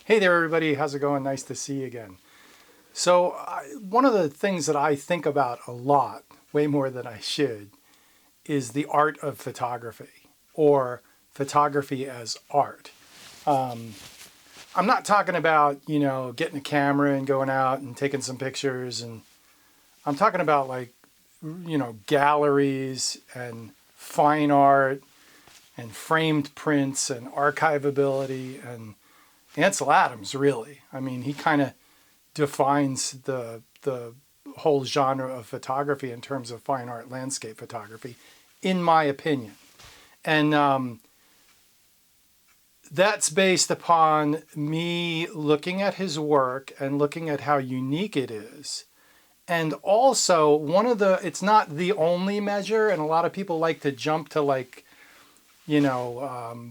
Hey there, everybody. How's it going? Nice to see you again. So one of the things that I think about a lot, way more than I should, is the art of photography or photography as art. I'm not talking about, getting a camera and going out and taking some pictures. And I'm talking about galleries and fine art and framed prints and archivability and Ansel Adams, really. I mean, he kind of defines the whole genre of photography in terms of fine art landscape photography, in my opinion. And that's based upon me looking at his work and looking at how unique it is. And also, it's not the only measure, and a lot of people like to jump to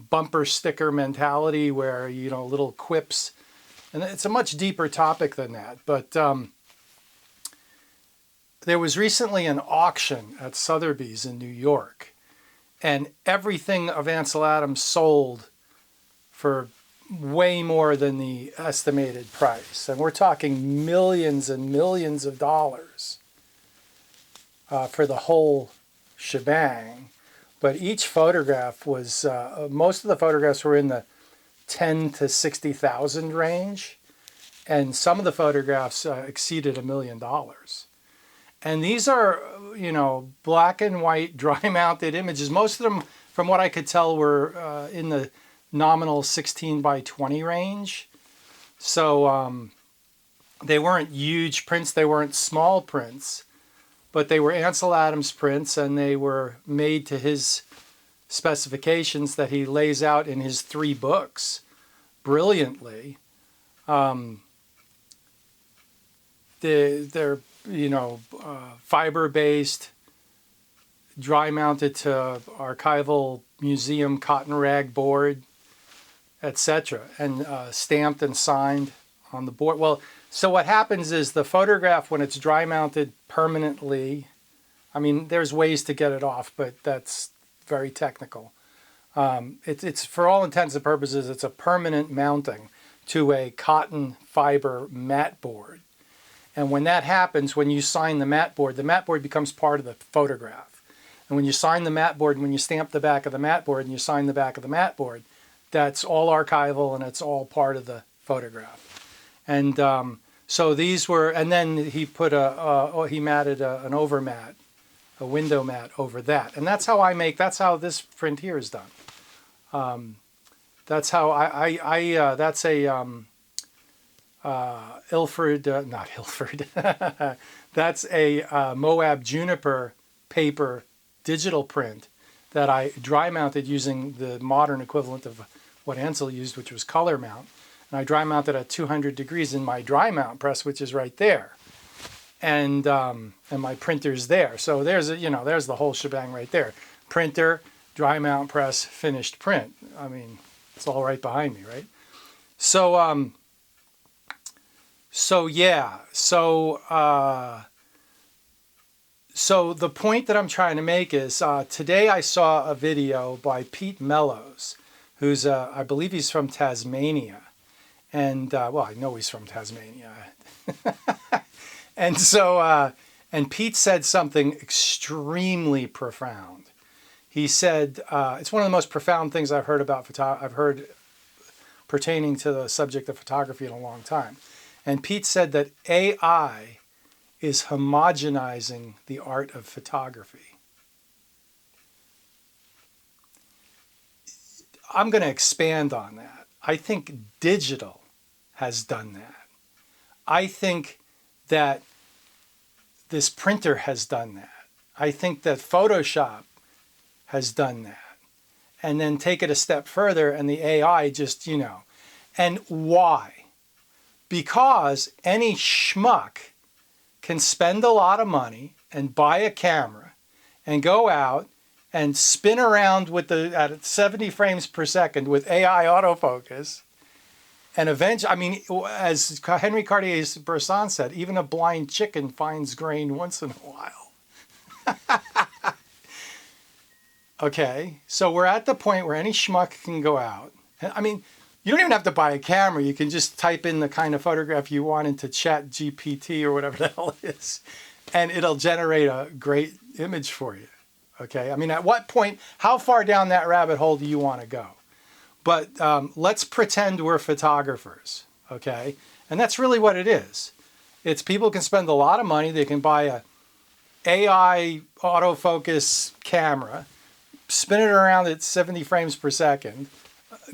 bumper sticker mentality where, little quips. And it's a much deeper topic than that. But there was recently an auction at Sotheby's in New York, and everything of Ansel Adams sold for way more than the estimated price. And we're talking millions and millions of dollars for the whole shebang. But each photograph was, most of the photographs were in the 10 to 60,000 range. And some of the photographs exceeded $1 million. And these are, black and white dry mounted images. Most of them, from what I could tell, were in the nominal 16 by 20 range. So they weren't huge prints. They weren't small prints. But they were Ansel Adams prints, and they were made to his specifications that he lays out in his 3 books brilliantly. They're fiber-based, dry-mounted to archival museum cotton rag board, etc., and stamped and signed on the board. Well, so what happens is the photograph, when it's dry-mounted permanently, I mean, there's ways to get it off, but that's very technical. It's for all intents and purposes, it's a permanent mounting to a cotton fiber mat board. And when that happens, when you sign the mat board becomes part of the photograph. And when you sign the mat board, and when you stamp the back of the mat board and you sign the back of the mat board, that's all archival and it's all part of the photograph. And so these were, and then he put he matted an overmat, a window mat over that. And that's how this print here is done. That's how that's a not Ilford. That's a Moab juniper paper digital print that I dry mounted using the modern equivalent of what Ansel used, which was color mount. And I dry mounted at 200 degrees in my dry mount press, which is right there. And my printer's there. So there's there's the whole shebang right there. Printer, dry mount press, finished print. I mean, it's all right behind me, right? So So the point that I'm trying to make is today I saw a video by Pete Mellows, who's I believe he's from Tasmania, and well, I know he's from Tasmania, and so and Pete said something extremely profound. He said it's one of the most profound things I've heard about I've heard pertaining to the subject of photography in a long time. And Pete said that AI is homogenizing the art of photography. I'm going to expand on that. I think digital has done that. I think that this printer has done that. I think that Photoshop has done that. And then take it a step further and the AI just, And why? Because any schmuck can spend a lot of money and buy a camera and go out and spin around at 70 frames per second with AI autofocus. And eventually, I mean, as Henry Cartier-Bresson said, even a blind chicken finds grain once in a while. Okay, so we're at the point where any schmuck can go out. I mean, You don't even have to buy a camera. You can just type in the kind of photograph you want into Chat GPT or whatever the hell it is, and it'll generate a great image for you. Okay, I mean, at what point, how far down that rabbit hole do you want to go? But let's pretend we're photographers, okay? And that's really what it is. It's people can spend a lot of money. They can buy a AI autofocus camera, spin it around at 70 frames per second,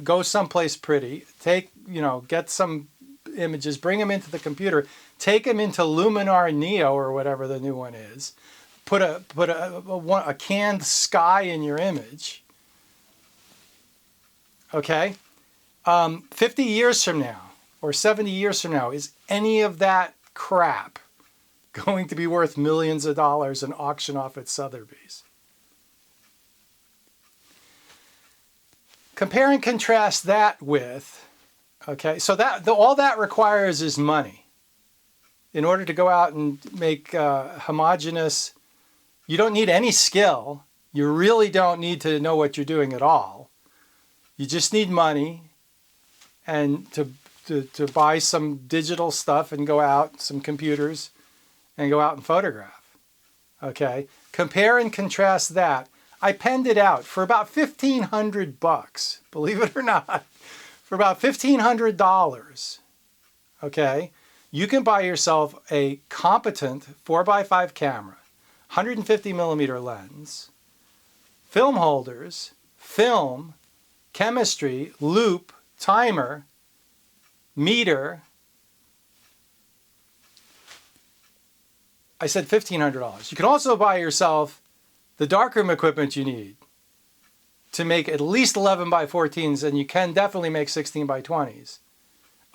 go someplace pretty, get some images, bring them into the computer, take them into Luminar Neo or whatever the new one is, put a canned sky in your image. Okay? 50 years from now or 70 years from now, is any of that crap going to be worth millions of dollars and auction off at Sotheby's? Compare and contrast that with, okay, so all that requires is money. In order to go out and make homogeneous, you don't need any skill. You really don't need to know what you're doing at all. You just need money and to buy some digital stuff and go out, some computers, and go out and photograph. Okay? Compare and contrast that. I penned it out for about $1,500, believe it or not. For about $1,500, okay, you can buy yourself a competent 4x5 camera, 150 millimeter lens, film holders, film, chemistry, loop, timer, meter. I said $1,500. You can also buy yourself the darkroom equipment you need to make at least 11x14s, and you can definitely make 16x20s.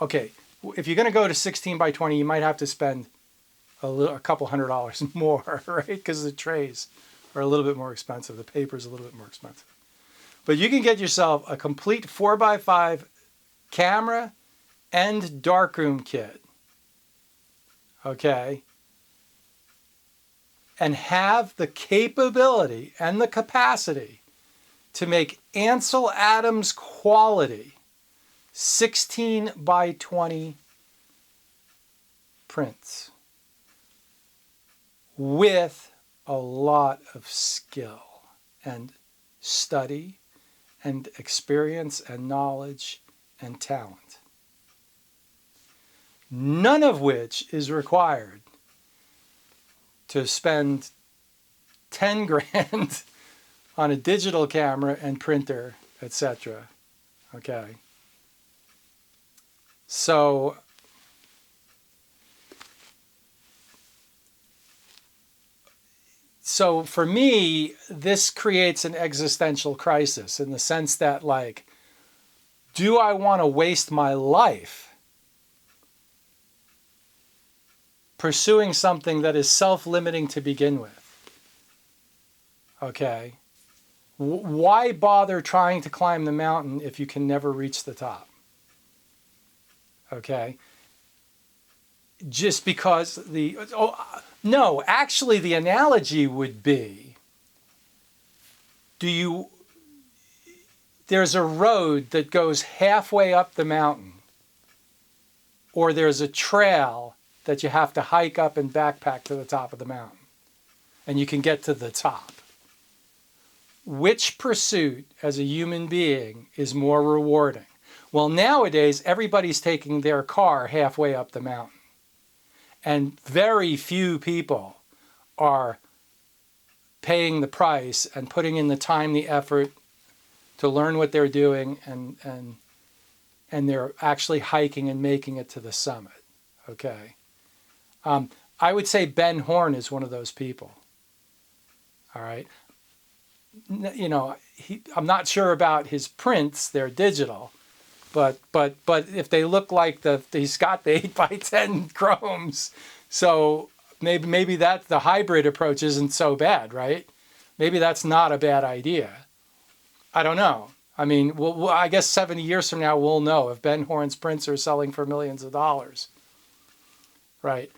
Okay, if you're going to go to 16x20, you might have to spend a couple $100 more, right? Because the trays are a little bit more expensive. The paper's a little bit more expensive. But you can get yourself a complete 4x5 camera and darkroom kit, okay? And have the capability and the capacity to make Ansel Adams quality 16x20 prints with a lot of skill and study and experience and knowledge and talent. None of which is required to spend 10 grand on a digital camera and printer, etc. Okay. So for me, this creates an existential crisis in the sense that, like, do I want to waste my life pursuing something that is self-limiting to begin with? Okay. Why bother trying to climb the mountain if you can never reach the top? Okay. Just because no, actually the analogy would be, there's a road that goes halfway up the mountain, or there's a trail that you have to hike up and backpack to the top of the mountain, and you can get to the top. Which pursuit as a human being is more rewarding? Well, nowadays, everybody's taking their car halfway up the mountain. And very few people are paying the price and putting in the time, the effort to learn what they're doing, and they're actually hiking and making it to the summit. Okay. I would say Ben Horn is one of those people. All right. You know, I'm not sure about his prints. They're digital. But if they look like he's got the 8x10 chromes, so maybe that the hybrid approach isn't so bad, right? Maybe that's not a bad idea. I don't know. I mean, I guess 70 years from now we'll know if Ben Horn's prints are selling for millions of dollars, right?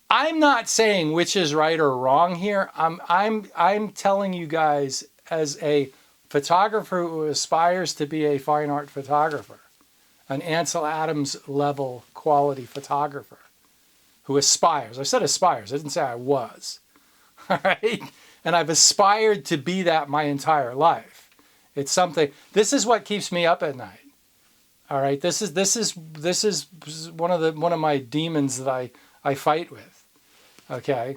I'm not saying which is right or wrong here. I'm telling you guys as a photographer who aspires to be a fine art photographer. an Ansel Adams level quality photographer who aspires. I said aspires. I didn't say I was. All right. And I've aspired to be that my entire life. It's something. This is what keeps me up at night. All right. This is one of my demons that I fight with. Okay.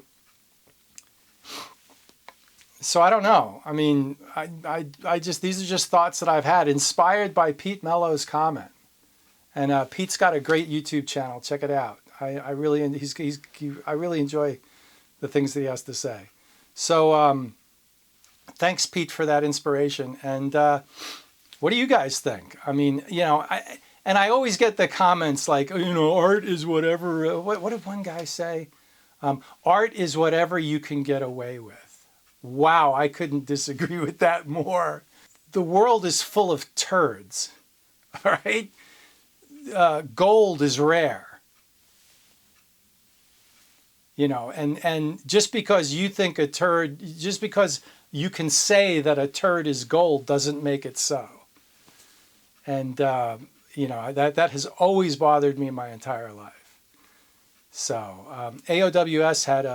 So I don't know. I mean, I just, these are just thoughts that I've had, inspired by Pete Mello's comment. And Pete's got a great YouTube channel. Check it out. I really enjoy the things that he has to say. So thanks, Pete, for that inspiration. And what do you guys think? I mean, you know, I always get the comments like, you know, art is whatever. What did one guy say? Art is whatever you can get away with. Wow, I couldn't disagree with that more. The world is full of turds, all right? Gold is rare. You know, and just because you think a turd, just because you can say that a turd is gold doesn't make it so. And, you know, that has always bothered me my entire life. So AOWS had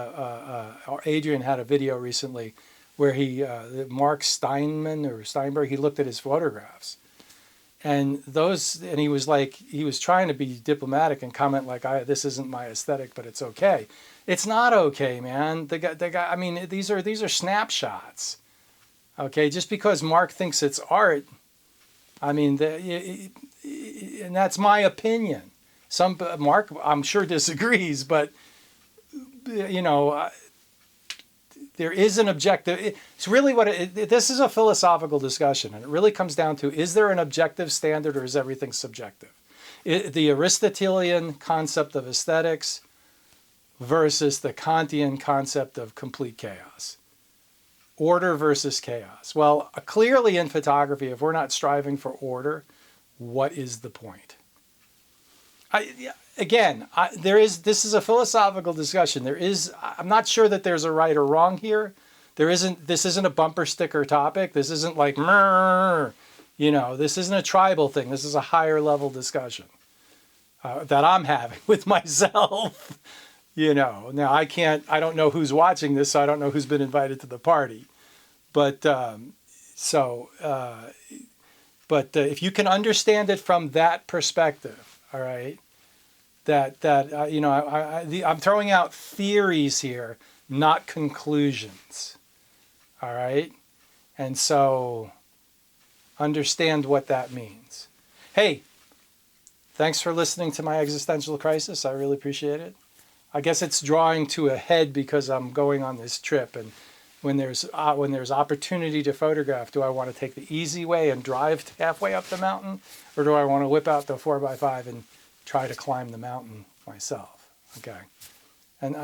Adrian had a video recently where Mark Steinberg, he looked at his photographs. And he was like, he was trying to be diplomatic and comment like, this isn't my aesthetic, but it's okay. It's not okay, man. The guy, I mean, these are snapshots. Okay, just because Mark thinks it's art, I mean, and that's my opinion. Mark, I'm sure, disagrees, but you know, there is an objective. It's really this is a philosophical discussion, and it really comes down to: is there an objective standard, or is everything subjective? The Aristotelian concept of aesthetics versus the Kantian concept of complete chaos. Order versus chaos. Well, clearly in photography, if we're not striving for order, what is the point? This is a philosophical discussion. I'm not sure that there's a right or wrong here. This isn't a bumper sticker topic. This isn't like, you know, this isn't a tribal thing. This is a higher level discussion that I'm having with myself. You know, now I don't know who's watching this, so I don't know who's been invited to the party. But if you can understand it from that perspective, all right, you know, I'm throwing out theories here, not conclusions, all right? And so understand what that means. Hey, thanks for listening to my existential crisis. I really appreciate it. I guess it's drawing to a head because I'm going on this trip, and when there's opportunity to photograph, do I want to take the easy way and drive halfway up the mountain, or do I want to whip out the 4x5 and try to climb the mountain myself? Okay, and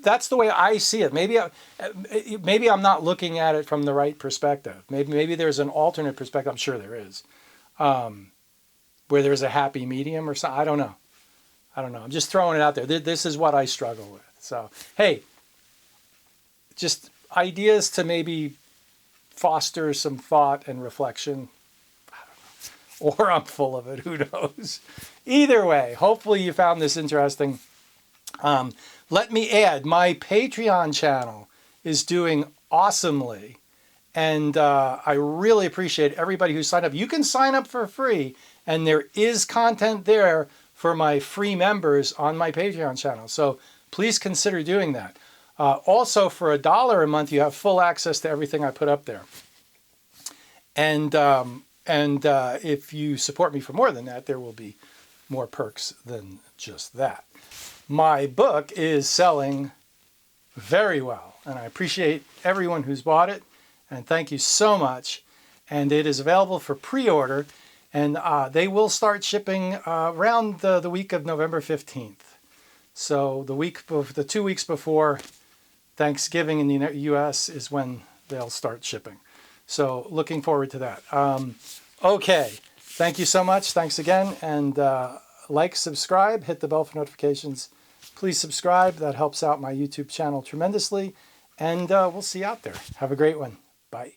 that's the way I see it. Maybe I'm not looking at it from the right perspective. Maybe there's an alternate perspective. I'm sure there is, where there's a happy medium or something. I don't know. I'm just throwing it out there. This is what I struggle with. So hey, just ideas to maybe foster some thought and reflection. I don't know. Or I'm full of it. Who knows? Either way, hopefully you found this interesting. Let me add, my Patreon channel is doing awesomely. And I really appreciate everybody who signed up. You can sign up for free, and there is content there for my free members on my Patreon channel. So please consider doing that. Also, for $1 a month, you have full access to everything I put up there. And if you support me for more than that, there will be more perks than just that. My book is selling very well, and I appreciate everyone who's bought it, and thank you so much. And it is available for pre-order, and they will start shipping around the week of November 15th. So the 2 weeks before Thanksgiving in the U.S. is when they'll start shipping. So looking forward to that. Okay, thank you so much. Thanks again. And like, subscribe, hit the bell for notifications. Please subscribe. That helps out my YouTube channel tremendously. And we'll see you out there. Have a great one. Bye.